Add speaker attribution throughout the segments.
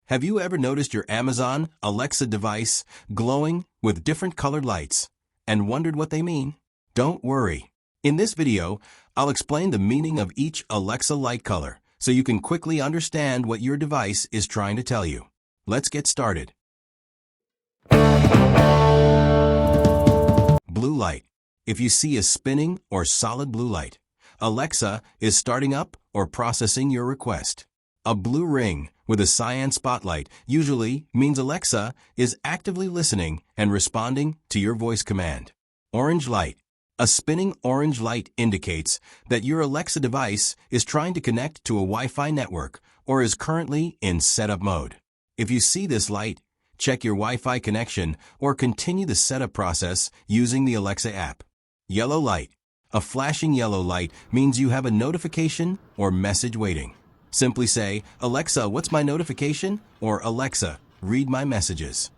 Speaker 1: Have you ever noticed your Amazon Alexa device glowing with different colored lights and wondered what they mean? Don't worry. In this video, I'll explain the meaning of each Alexa light color so you can quickly understand what your device is trying to tell you. Let's get started. Blue light. If you see a spinning or solid blue light, Alexa is starting up or processing your request. A blue ring with a cyan spotlight usually means Alexa is actively listening and responding to your voice command. Orange light. A spinning orange light indicates that your Alexa device is trying to connect to a Wi-Fi network or is currently in setup mode. If you see this light, check your Wi-Fi connection or continue the setup process using the Alexa app. Yellow light. A flashing yellow light means you have a notification or message waiting. Simply say, "Alexa, what's my notification?" or "Alexa, read my messages."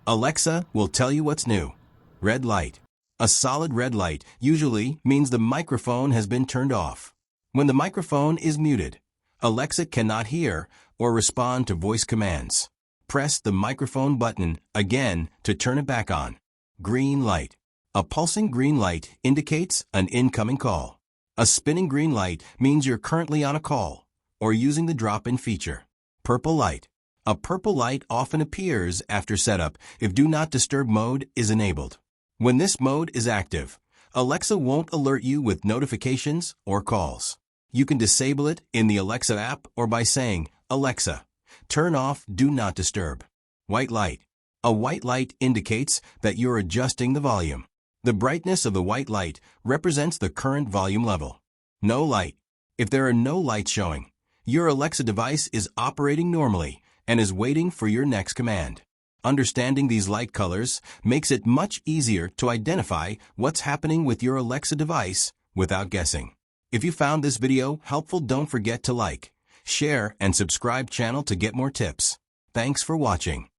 Speaker 1: Alexa will tell you what's new. Red light. A solid red light usually means the microphone has been turned off. When the microphone is muted, Alexa cannot hear or respond to voice commands. Press the microphone button again to turn it back on. Green light. A pulsing green light indicates an incoming call. A spinning green light means you're currently on a call or using the drop-in feature. Purple light. A purple light often appears after setup if Do Not Disturb mode is enabled. When this mode is active, Alexa won't alert you with notifications or calls. You can disable it in the Alexa app or by saying, "Alexa, turn off Do Not Disturb." White light. A white light indicates that you're adjusting the volume. The brightness of the white light represents the current volume level. No light. If there are no lights showing, your Alexa device is operating normally and is waiting for your next command. Understanding these light colors makes it much easier to identify what's happening with your Alexa device without guessing. If you found this video helpful, don't forget to like, share, and subscribe channel to get more tips. Thanks for watching.